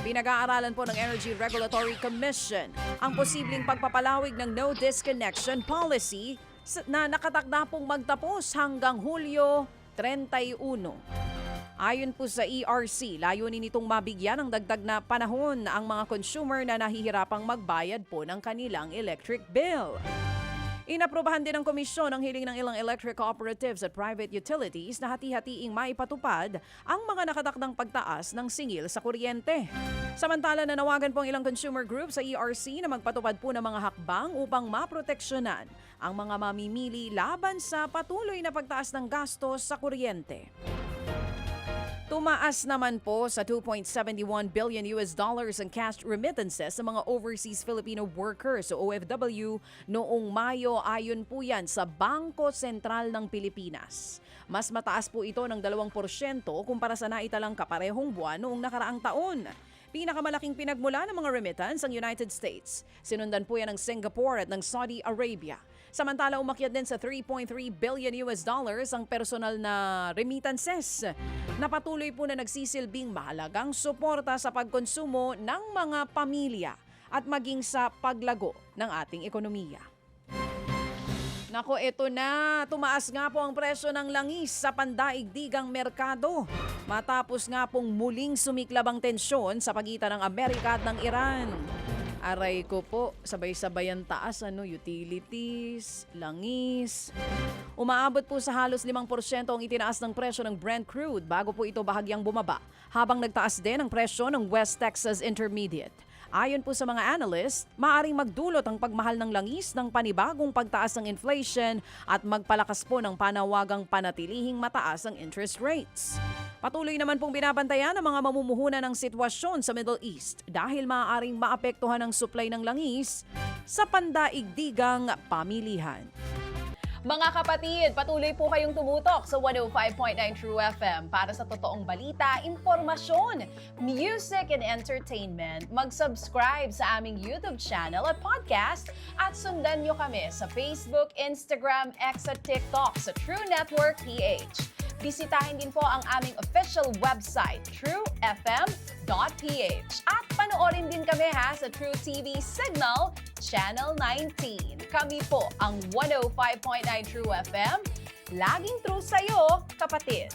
Pinag-aaralan po ng Energy Regulatory Commission ang posibleng pagpapalawig ng no disconnection policy na nakatakda pong magtapos hanggang Hulyo 31. Ayon po sa ERC, layunin nitong mabigyan ng dagdag na panahon ang mga consumer na nahihirapang magbayad po ng kanilang electric bill. Inaprubahan din ng komisyon ang hiling ng ilang electric cooperatives at private utilities na hati-hatiing maipatupad ang mga nakatakdang pagtaas ng singil sa kuryente. Samantala, nanawagan po ang ilang consumer group sa ERC na magpatupad po ng mga hakbang upang maproteksyonan ang mga mamimili laban sa patuloy na pagtaas ng gastos sa kuryente. Tumaas naman po sa 2.71 billion US dollars ang cash remittances sa mga overseas Filipino workers o OFW noong Mayo ayon po yan sa Bangko Sentral ng Pilipinas. Mas mataas po ito ng 2% kumpara sa naitalang kaparehong buwan noong nakaraang taon. Pinakamalaking pinagmula ng mga remittance ang United States. Sinundan po yan ng Singapore at ng Saudi Arabia. Samantala, umakyat din sa 3.3 billion US dollars ang personal na remittances na patuloy po na nagsisilbing mahalagang suporta sa pagkonsumo ng mga pamilya at maging sa paglago ng ating ekonomiya. Nako, eto na. Tumaas nga po ang presyo ng langis sa pandaigdigang merkado. Matapos nga pong muling sumiklab ang tensyon sa pagitan ng Amerika at ng Iran. Aray ko po, sabay-sabay ang taas, utilities, langis. Umaabot po sa halos 5% ang itinaas ng presyo ng Brent crude bago po ito bahagyang bumaba, habang nagtaas din ang presyo ng West Texas Intermediate. Ayon po sa mga analyst, maaaring magdulot ang pagmahal ng langis ng panibagong pagtaas ng inflation at magpalakas po ng panawagang panatilihing mataas ang interest rates. Patuloy naman pong binabantayan ng mga mamumuhunan ng sitwasyon sa Middle East dahil maaaring maapektuhan ang supply ng langis sa pandaigdigang pamilihan. Mga kapatid, patuloy po kayong tumutok sa 105.9 True FM para sa totoong balita, impormasyon, music and entertainment. Mag-subscribe sa aming YouTube channel at podcast at sundan nyo kami sa Facebook, Instagram, X at TikTok sa True Network PH. Bisitahin din po ang aming official website, truefm.ph. At panoorin din kami sa True TV Signal, Channel 19. Kami po ang 105.9 True FM. Laging true sa'yo, kapatid.